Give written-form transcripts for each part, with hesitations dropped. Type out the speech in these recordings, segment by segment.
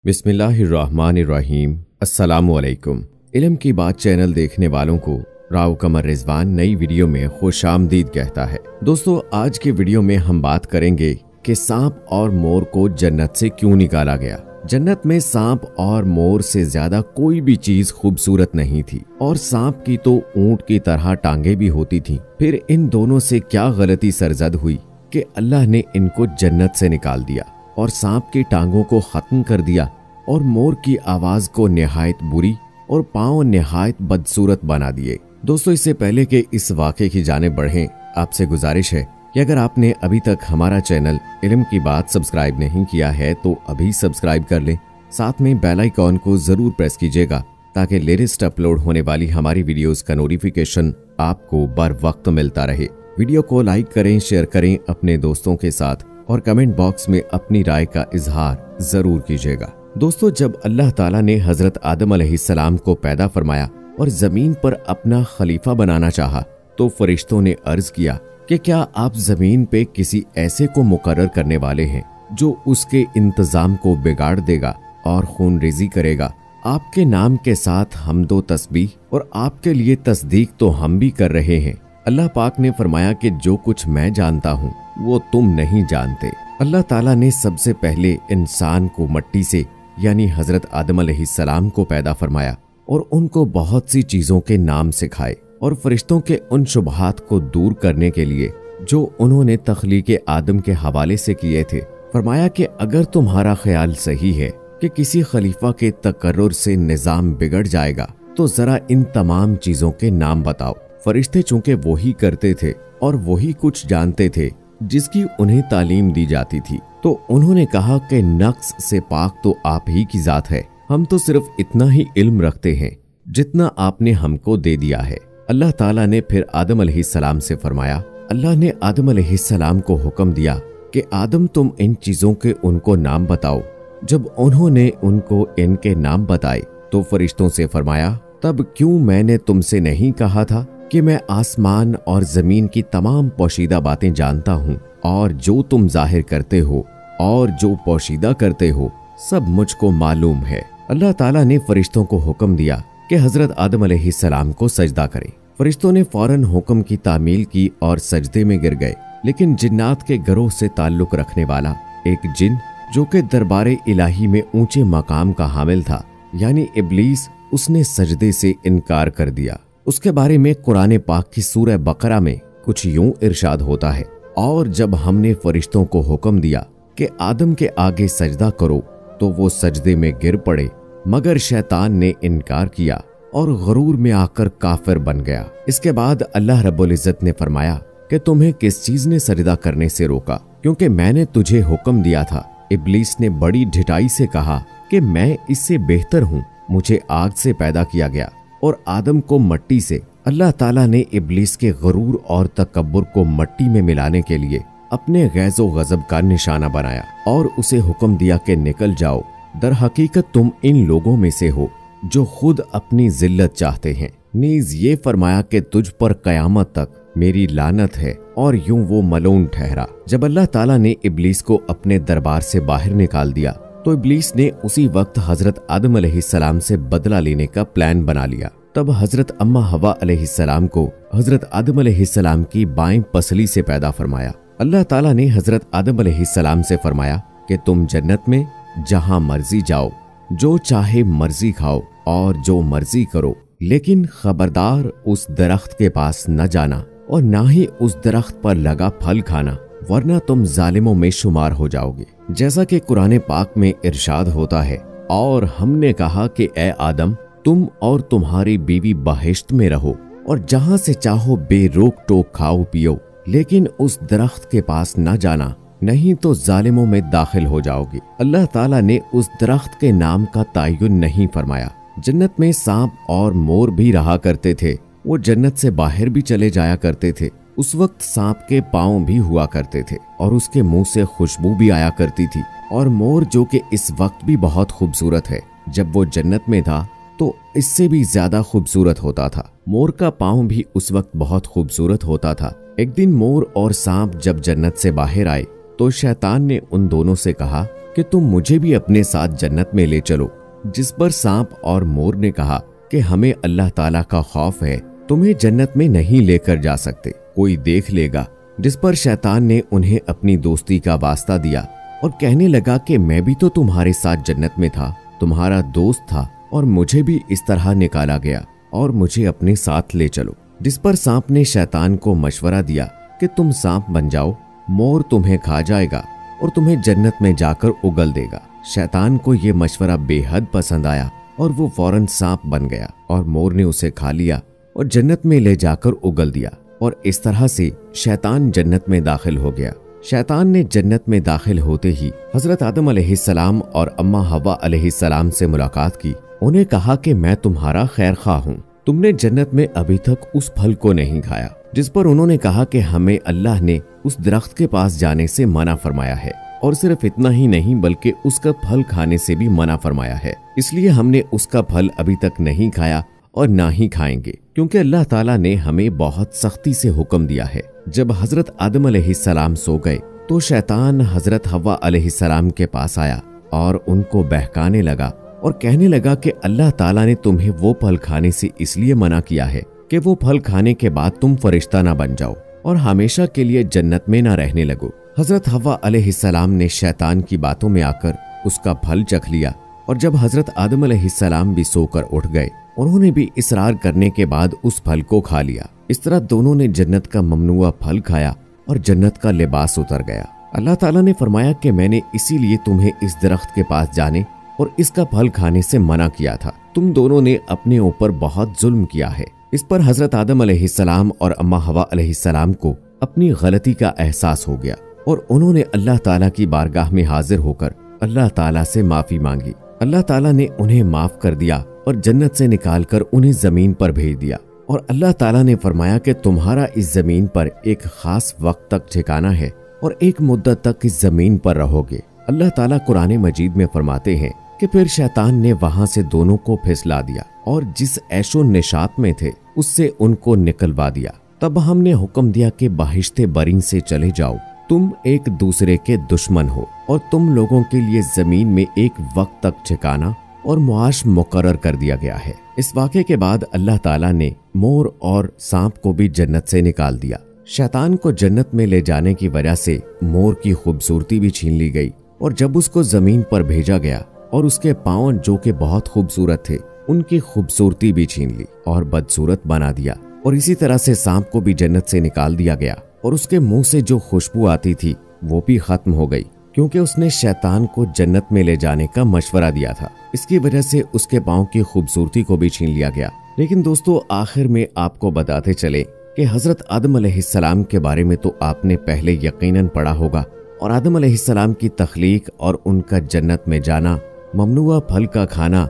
बिस्मिल्लाहिर्रहमानिर्रहीम। अस्सलामुअलैकुम। इल्म की बात चैनल देखने वालों को राव कमर रिजवान नई वीडियो में खुशामदीद कहता है। दोस्तों, आज के वीडियो में हम बात करेंगे कि सांप और मोर को जन्नत से क्यों निकाला गया। जन्नत में सांप और मोर से ज्यादा कोई भी चीज खूबसूरत नहीं थी और सांप की तो ऊंट की तरह टांगे भी होती थी। फिर इन दोनों से क्या गलती सरजद हुई कि अल्लाह ने इनको जन्नत से निकाल दिया और सांप की टांगों को खत्म कर दिया और मोर की आवाज को निहायत बुरी और पांव निहायत बदसूरत बना दिए। दोस्तों, इससे पहले कि इस वाक़े की जानिब बढ़ें, आपसे गुजारिश है कि अगर आपने अभी तक हमारा चैनल इल्म की बात सब्सक्राइब नहीं किया है तो अभी सब्सक्राइब कर लें। साथ में बेल आइकॉन को जरूर प्रेस कीजिएगा ताकि लेटेस्ट अपलोड होने वाली हमारी वीडियोस का नोटिफिकेशन आपको बर वक्त मिलता रहे। वीडियो को लाइक करें, शेयर करें अपने दोस्तों के साथ और कमेंट बॉक्स में अपनी राय का इजहार जरूर कीजिएगा। दोस्तों, जब अल्लाह ताला ने हजरत आदम अलैहिस्सलाम को पैदा फरमाया और जमीन पर अपना खलीफा बनाना चाहा तो फरिश्तों ने अर्ज किया कि क्या आप जमीन पे किसी ऐसे को मुकर्रर करने वाले हैं जो उसके इंतजाम को बिगाड़ देगा और खून रेजी करेगा। आपके नाम के साथ हमदो तस्बीह और आपके लिए तस्दीक तो हम भी कर रहे हैं। अल्लाह पाक ने फरमाया कि जो कुछ मैं जानता हूँ वो तुम नहीं जानते। अल्लाह ताला ने सबसे पहले इंसान को मट्टी से यानी हजरत आदम अलैहिस्सलाम को पैदा फरमाया और उनको बहुत सी चीजों के नाम सिखाए और फरिश्तों के उन शुबहात को दूर करने के लिए जो उन्होंने तख्लीक आदम के हवाले से किए थे, फरमाया कि अगर तुम्हारा ख्याल सही है कि किसी खलीफा के तकर्रुर से निजाम बिगड़ जाएगा तो जरा इन तमाम चीजों के नाम बताओ। फरिश्ते चूंकि वही करते थे और वही कुछ जानते थे जिसकी उन्हें तालीम दी जाती थी, तो उन्होंने कहा कि नक्स से पाक तो आप ही की जात है, हम तो सिर्फ इतना ही इल्म रखते हैं जितना आपने हमको दे दिया है। अल्लाह ताला ने फिर आदम अलैहिस्सलाम से फरमाया, अल्लाह ने आदम अलैहिस्सलाम को हुक्म दिया कि आदम तुम इन चीजों के उनको नाम बताओ। जब उन्होंने उनको इनके नाम बताए तो फरिश्तों से फरमाया, तब क्यों मैंने तुमसे नहीं कहा था कि मैं आसमान और जमीन की तमाम पोशीदा बातें जानता हूँ और जो तुम जाहिर करते हो और जो पोशीदा करते हो सब मुझको मालूम है। अल्लाह ताला ने फरिश्तों को हुक्म दिया कि हजरत आदम अलैहिस्सलाम को सजदा करें। फरिश्तों ने फौरन हुक्म की तामील की और सजदे में गिर गए, लेकिन जिन्नात के गिरोह से ताल्लुक रखने वाला एक जिन जो कि दरबारे इलाही में ऊंचे मकाम का हामिल था यानी इब्लीस, उसने सजदे से इनकार कर दिया। उसके बारे में कुरान पाक की सूरह बकरा में कुछ यूं इरशाद होता है, और जब हमने फरिश्तों को हुक्म दिया कि आदम के आगे सजदा करो तो वो सजदे में गिर पड़े, मगर शैतान ने इनकार किया और गरूर में आकर काफिर बन गया। इसके बाद अल्लाह रब्बुल इज्जत ने फरमाया कि तुम्हें किस चीज ने सजदा करने से रोका, क्योंकि मैंने तुझे हुक्म दिया था। इब्लीस ने बड़ी ढिठाई से कहा कि मैं इससे बेहतर हूँ, मुझे आग से पैदा किया गया और आदम को मट्टी से। अल्लाह ताला ने इब्लीस के गरूर और तकब्बुर को मट्टी में मिलाने के लिए अपने गैज़ो गज़ब का निशाना बनाया और उसे हुक्म दिया कि निकल जाओ, दर हकीकत तुम इन लोगों में से हो जो खुद अपनी जिल्लत चाहते हैं। नीज ये फरमाया कि तुझ पर कयामत तक मेरी लानत है, और यूं वो मलून ठहरा। जब अल्लाह ताला ने इब्लीस को अपने दरबार से बाहर निकाल दिया तो इब्लीस ने उसी वक्त हजरत आदम अलैहिस्सलाम से बदला लेने का प्लान बना लिया। तब हजरत अम्मा हवा अलैहिस्सलाम को हजरत आदम अलैहिस्सलाम की बाएं पसली से पैदा फरमाया। अल्लाह ताला ने हजरत आदम अलैहिस्सलाम से फरमाया कि तुम जन्नत में जहां मर्जी जाओ, जो चाहे मर्जी खाओ और जो मर्जी करो, लेकिन खबरदार उस दरख्त के पास न जाना और ना ही उस दरख्त पर लगा फल खाना, वरना तुम जालिमों में शुमार हो जाओगे। जैसा कि कुरान पाक में इरशाद होता है, और हमने कहा कि ए आदम, तुम और तुम्हारी बीवी बहिश्त में रहो और जहां से चाहो बेरोक टोक खाओ पियो, लेकिन उस दरख्त के पास न जाना, नहीं तो जालिमों में दाखिल हो जाओगे। अल्लाह ताला ने उस दरख्त के नाम का तयन नहीं फरमाया। जन्नत में सांप और मोर भी रहा करते थे, वो जन्नत से बाहर भी चले जाया करते थे। उस वक्त सांप के पांव भी हुआ करते थे और उसके मुंह से खुशबू भी आया करती थी। और मोर, जो कि इस वक्त भी बहुत खूबसूरत है, जब वो जन्नत में था तो इससे भी ज्यादा खूबसूरत होता था। मोर का पांव भी उस वक्त बहुत खूबसूरत होता था। एक दिन मोर और सांप जब जन्नत से बाहर आए तो शैतान ने उन दोनों से कहा कि तुम मुझे भी अपने साथ जन्नत में ले चलो। जिस पर सांप और मोर ने कहा कि हमें अल्लाह ताला का खौफ है, तुम्हें जन्नत में नहीं लेकर जा सकते, कोई देख लेगा। जिस पर शैतान ने उन्हें अपनी दोस्ती का वास्ता दिया और कहने लगा कि मैं भी तो तुम्हारे साथ जन्नत में था, तुम्हारा दोस्त था, और मुझे भी इस तरह निकाला गया और मुझे अपने साथ ले चलो। जिस पर सांप ने शैतान को मशवरा दिया कि तुम सांप बन जाओ, मोर तुम्हें खा जाएगा और तुम्हें जन्नत में जाकर उगल देगा। शैतान को ये मशवरा बेहद पसंद आया और वो फौरन सांप बन गया और मोर ने उसे खा लिया और जन्नत में ले जाकर उगल दिया। और इस तरह से शैतान जन्नत में दाखिल हो गया। शैतान ने जन्नत में दाखिल होते ही हजरत आदम अलैहिस्सलाम और अम्मा हवा अलैहिस्सलाम से मुलाकात की। उन्हें कहा कि मैं तुम्हारा खैर खा हूँ, तुमने जन्नत में अभी तक उस फल को नहीं खाया। जिस पर उन्होंने कहा कि हमें अल्लाह ने उस दरख्त के पास जाने से मना फरमाया है, और सिर्फ इतना ही नहीं बल्कि उसका फल खाने से भी मना फरमाया है, इसलिए हमने उसका फल अभी तक नहीं खाया और ना ही खाएंगे, क्योंकि अल्लाह ताला ने हमें बहुत सख्ती से हुक्म दिया है। जब हजरत आदम अलैहिस्सलाम सो गए तो शैतान हजरत हवा अलैहिस्सलाम के पास आया और उनको बहकाने लगा और कहने लगा कि अल्लाह ताला ने तुम्हें वो फल खाने से इसलिए मना किया है कि वो फल खाने के बाद तुम फरिश्ता ना बन जाओ और हमेशा के लिए जन्नत में ना रहने लगो। हजरत हवा अलैहिस्सलाम ने शैतान की बातों में आकर उसका फल चख लिया, और जब हजरत आदम अलैहिस्सलाम भी सोकर उठ गए, उन्होंने भी इसरार करने के बाद उस फल को खा लिया। इस तरह दोनों ने जन्नत का ममनुआ फल खाया और जन्नत का लिबास उतर गया। अल्लाह ताला ने फरमाया कि मैंने इसीलिए तुम्हें इस दरख्त के पास जाने और इसका फल खाने से मना किया था, तुम दोनों ने अपने ऊपर बहुत जुल्म किया है। इस पर हजरत आदम अलैहिस्सलाम और अम्मा हवा अलैहिस्सलाम को अपनी गलती का एहसास हो गया और उन्होंने अल्लाह ताला की बारगाह में हाजिर होकर अल्लाह ताला से माफी मांगी। अल्लाह ताला ने उन्हें माफ कर दिया और जन्नत से निकालकर उन्हें जमीन पर भेज दिया, और अल्लाह ताला ने फरमाया कि तुम्हारा इस जमीन पर एक खास वक्त तक ठिकाना है और एक मुद्दत तक इस जमीन पर रहोगे। अल्लाह ताला कुरान मजीद में फरमाते हैं कि फिर शैतान ने वहां से दोनों को फिसला दिया और जिस ऐशो निशात में थे उससे उनको निकलवा दिया। तब हमने हुक्म दिया कि बाहिश्ते बरीन से चले जाओ, तुम एक दूसरे के दुश्मन हो और तुम लोगों के लिए जमीन में एक वक्त तक ठिकाना और मुआश मुकर्रर कर दिया गया है। इस वाक़े के बाद अल्लाह ताला ने मोर और सांप को भी जन्नत से निकाल दिया। शैतान को जन्नत में ले जाने की वजह से मोर की खूबसूरती भी छीन ली गई, और जब उसको जमीन पर भेजा गया और उसके पांव जो कि बहुत खूबसूरत थे उनकी खूबसूरती भी छीन ली और बदसूरत बना दिया। और इसी तरह से सांप को भी जन्नत से निकाल दिया गया और उसके मुंह से जो खुशबू आती थी वो भी खत्म हो गई, क्योंकि उसने शैतान को जन्नत में ले जाने का मशवरा दिया था। इसकी वजह से उसके पांव की खूबसूरती को भी छीन लिया गया। लेकिन दोस्तों, आखिर में आपको बताते चले कि हजरत आदम अलैहिस्सलाम के बारे में तो आपने पहले यकीनन पढ़ा होगा, और आदम अलैहिस्सलाम की तख्लीक और उनका जन्नत में जाना, ममनुआ फल का खाना,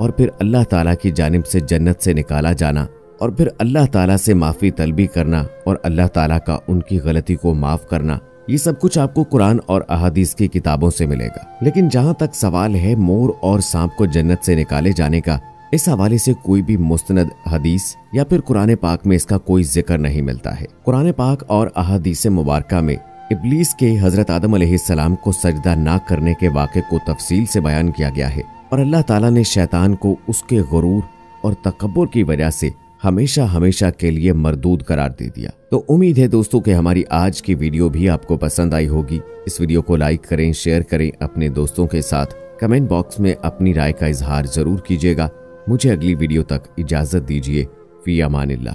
और फिर अल्लाह ताला की जानिब से जन्नत से निकाला जाना, और फिर अल्लाह ताला से माफ़ी तलबी करना और अल्लाह ताला का उनकी गलती को माफ़ करना, ये सब कुछ आपको कुरान और अहादीस की किताबों से मिलेगा। लेकिन जहाँ तक सवाल है मोर और सांप को जन्नत से निकाले जाने का, इस हवाले से कोई भी मुस्तनद हदीस या फिर कुरान पाक में इसका कोई जिक्र नहीं मिलता है। कुरान पाक और अहादीस मुबारका में इब्लीस के हजरत आदम अलैहिस्सलाम को सजदा ना करने के वाक़े को तफसील से बयान किया गया है, और अल्लाह ताला ने शैतान को उसके गुरूर और तकब्बुर की वजह से हमेशा हमेशा के लिए मरदूद करार दे दिया। तो उम्मीद है दोस्तों कि हमारी आज की वीडियो भी आपको पसंद आई होगी। इस वीडियो को लाइक करें, शेयर करें अपने दोस्तों के साथ, कमेंट बॉक्स में अपनी राय का इजहार जरूर कीजिएगा। मुझे अगली वीडियो तक इजाजत दीजिए। फी अमानिल्लाह।